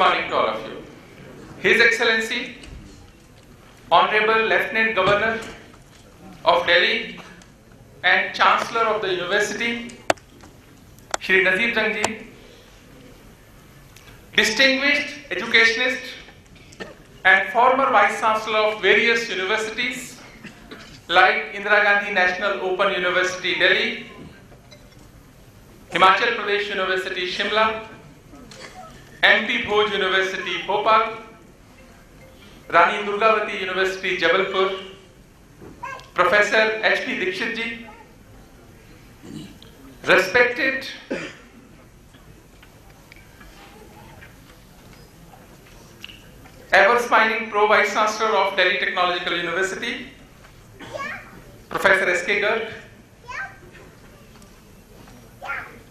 morning to all of you. His Excellency, Honorable Lieutenant Governor of Delhi and Chancellor of the University, Shri Nazeer Jang ji, distinguished educationist and former Vice Chancellor of various universities like Indira Gandhi National Open University, Delhi, Himachal Pradesh University, Shimla, MP Bhoj University, Bhopal, Rani Durgavati University, Jabalpur, Professor H.P. Dikshit ji, respected ever-smiling Pro-Vice Chancellor of Delhi Technological University, Professor S.K. Garg,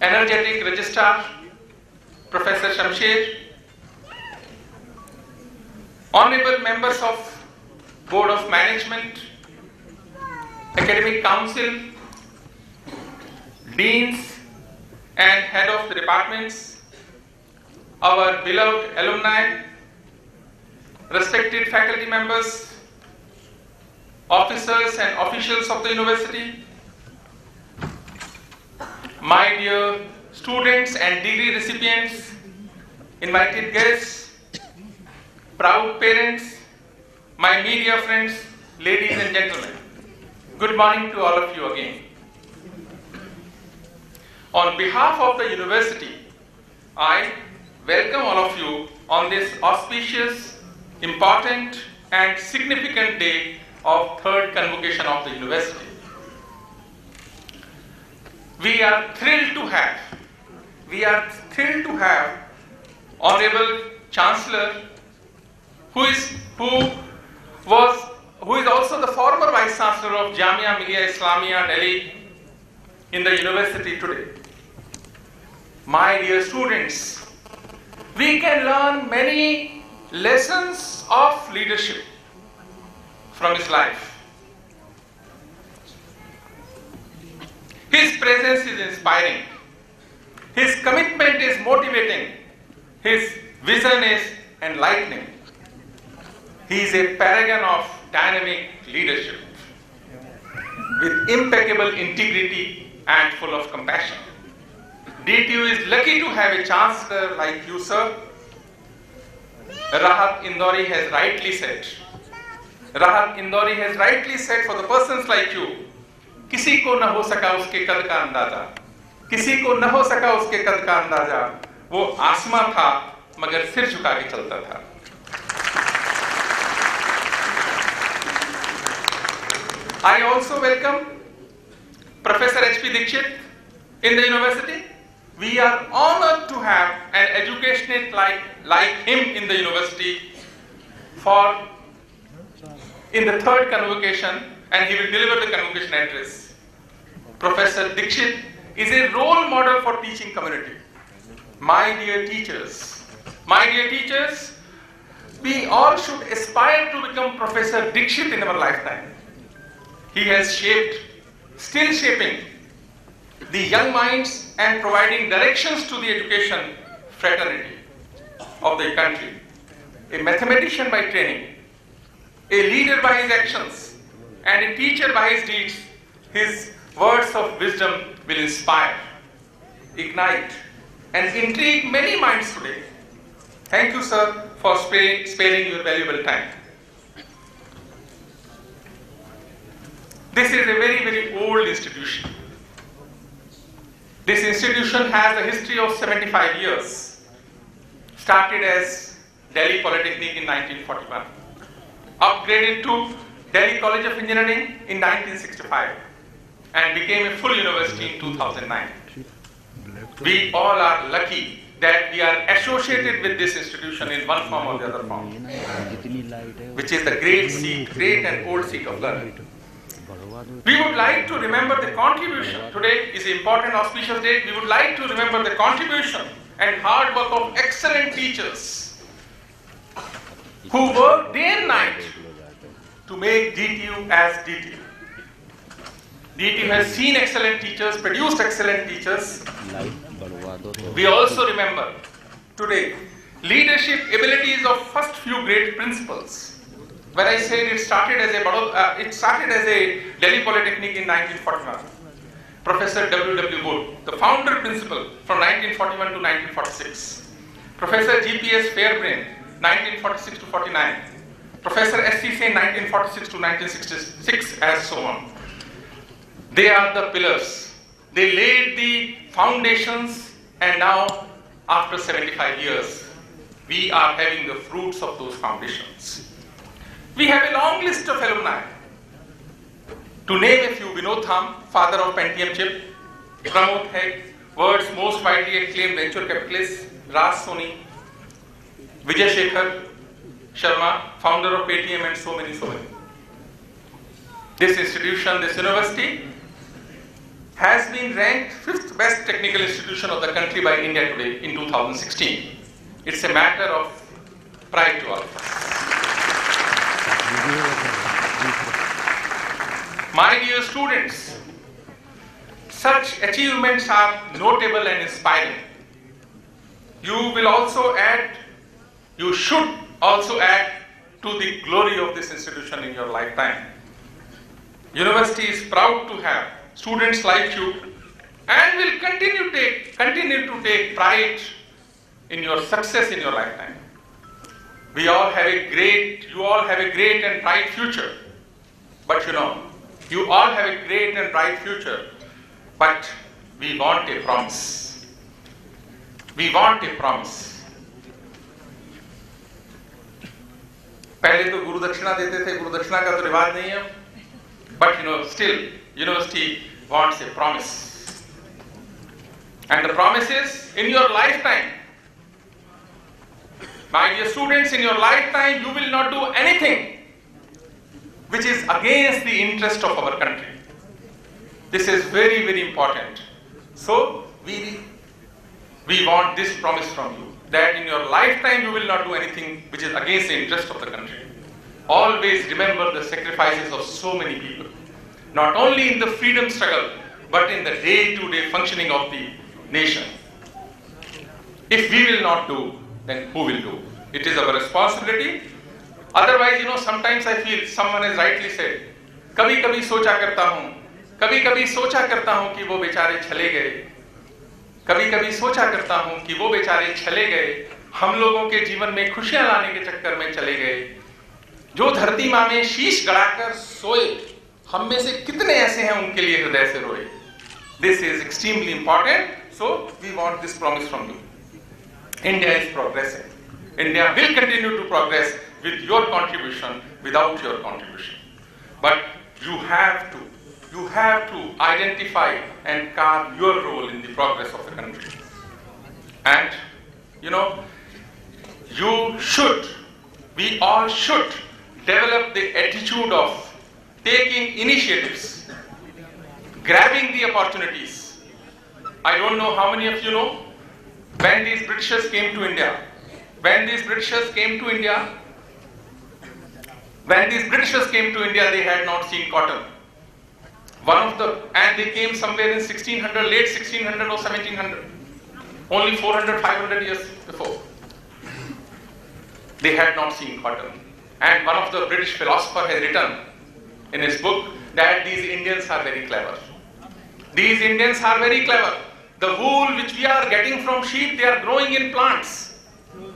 energetic Registrar, Professor Shamsher, Honorable Members of Board of Management, Academic Council, Deans and Head of the Departments, our beloved alumni, respected faculty members, officers and officials of the university, my dear students and degree recipients, invited guests, proud parents, my media friends, ladies and gentlemen. Good morning to all of you again. On behalf of the university, I welcome all of you on this auspicious, important and significant day of third convocation of the university. We are thrilled to have Honorable Chancellor who is also the former Vice Chancellor of Jamia Millia Islamia Delhi in the university today. My dear students, we can learn many lessons of leadership from his life. His presence is inspiring. His commitment is motivating. His vision is enlightening. He is a paragon of dynamic leadership with impeccable integrity and full of compassion. DTU is lucky to have a chancellor like you, sir. Rahat Indori has rightly said, for the persons like you, किसी को न हो सका उसके कद का अंदाजा, किसी को न हो सका उसके कद का अंदाजा, वो आसमां था मगर सिर झुका के चलता था. I also welcome Professor H.P. Dikshit in the university. We are honored to have an educationist like him in the university in the third convocation, and he will deliver the convocation address. Professor Dikshit is a role model for teaching community. My dear teachers, we all should aspire to become Professor Dikshit in our lifetime. He has still shaping the young minds and providing directions to the education fraternity of the country. A mathematician by training, a leader by his actions, and a teacher by his deeds, his words of wisdom will inspire, ignite, and intrigue many minds today. Thank you, sir, for sparing your valuable time. This is a very, very old institution. This institution has a history of 75 years. Started as Delhi Polytechnic in 1941. Upgraded to Delhi College of Engineering in 1965 and became a full university in 2009. We all are lucky that we are associated with this institution in one form or the other form, which is the great and old seat of learning. We would like to remember the contribution. Today is an important auspicious day. We would like to remember the contribution and hard work of excellent teachers who work day and night to make DTU as DTU. DTU has seen excellent teachers, produced excellent teachers. We also remember today leadership abilities of first few great principals. When I said it started as a Delhi Polytechnic in 1941. Professor W.W. Wood, the founder principal from 1941 to 1946. Professor G.P.S. Fairbrain, 1946 to 49. Professor S.C. Sen, 1946 to 1966, as so on. They are the pillars. They laid the foundations, and now, after 75 years, we are having the fruits of those foundations. We have a long list of alumni. To name a few: Vinod Tham, father of Pentium chip; Pramod Hegde, world's most widely acclaimed venture capitalist; Raj Soni; Vijay Shekhar Sharma, founder of Paytm, and so many. This institution, this university, has been ranked 5th best technical institution of the country by India Today in 2016. It's a matter of pride to all of us. My dear students, such achievements are notable and inspiring. You should also add to the glory of this institution in your lifetime. University is proud to have students like you and will continue to take pride in your success in your lifetime. You all have a great and bright future. But you all have a great and bright future, but we want a promise. We want a promise. पहले तो गुरु दक्षिणा देते थे, गुरु दक्षिणा का तो रिवाज नहीं है, but still university wants a promise. And the promise is, in your lifetime, my dear students, in your lifetime you will not do anything which is against the interest of our country. This is very, very important. So we want this promise from you, that in your lifetime you will not do anything which is against the interest of the country. Always remember the sacrifices of so many people, not only in the freedom struggle, but in the day-to-day functioning of the nation. If we will not do, then who will do? It is our responsibility. Otherwise, sometimes I feel, someone has rightly said, कभी-कभी सोचा करता हूँ कि वो बेचारे चले गए, कभी-कभी सोचा करता हूँ कि वो बेचारे चले गए, हम लोगों के जीवन में खुशियां लाने के चक्कर में चले गए, जो धरती माँ में शीश गड़ाकर सोए, हम में से कितने ऐसे हैं उनके लिए हृदय से रोए. This is extremely important, so we want this promise from you. India is progressing. India will continue to progress with your contribution, without your contribution. But you have to identify and carve your role in the progress of the country. And we all should develop the attitude of taking initiatives, grabbing the opportunities. I don't know how many of you know, when these Britishers came to India, they had not seen cotton. And they came somewhere in 1600, late 1600 or 1700, only 400, 500 years before. They had not seen cotton. And one of the British philosophers has written in his book that these Indians are very clever. These Indians are very clever. The wool which we are getting from sheep, they are growing in plants.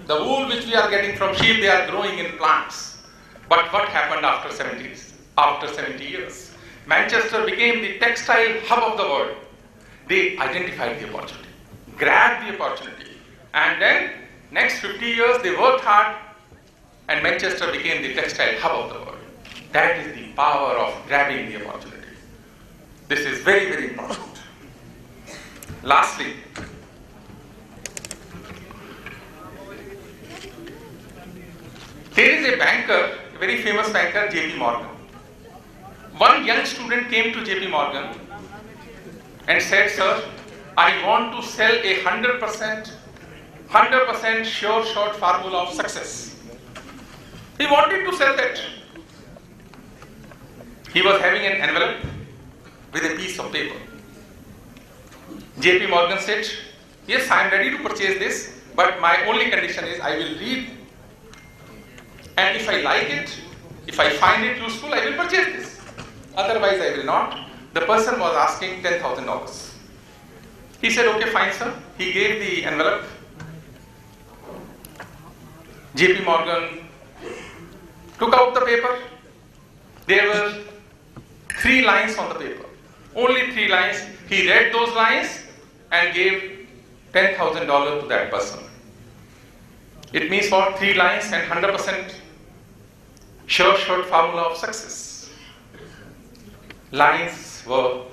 The wool which we are getting from sheep, they are growing in plants. But what happened after 70 years? Manchester became the textile hub of the world. They identified the opportunity, grabbed the opportunity, and then next 50 years they worked hard, and Manchester became the textile hub of the world. That is the power of grabbing the opportunity. This is very, very important. Lastly, there is a banker, a very famous banker, J.P. Morgan. One young student came to J.P. Morgan and said, "Sir, I want to sell a 100% sure shot formula of success." He wanted to sell that. He was having an envelope with a piece of paper. J.P. Morgan said, "Yes, I am ready to purchase this, but my only condition is I will read, and if I like it, if I find it useful, I will purchase this. Otherwise, I will not. The person was asking $10,000. He said, okay, fine, sir. He gave the envelope. JP Morgan took out the paper. There were 3 lines on the paper. Only 3 lines. He read those lines and gave $10,000 to that person. It means for 3 lines and 100% sure shot formula of success. Lines were,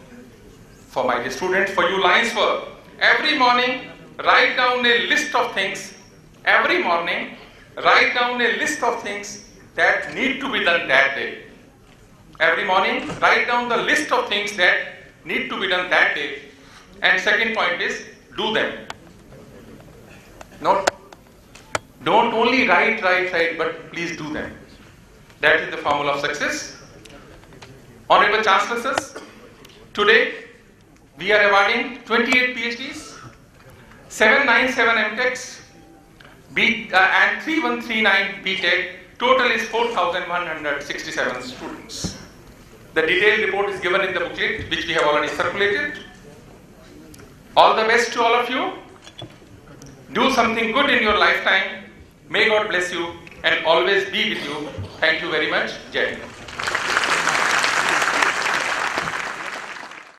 for my students, for you, lines were, every morning write down a list of things. Every morning write down a list of things that need to be done that day. Every morning write down the list of things that need to be done that day. And second point is, do them. Don't only write, but please do them. That is the formula of success. Honorable Chancellors, today we are awarding 28 PhDs, 797 MTechs, and 3139 BTech. Total is 4,167 students. The detailed report is given in the booklet, which we have already circulated. All the best to all of you. Do something good in your lifetime. May God bless you and always be with you. Thank you very much. Jai Hind.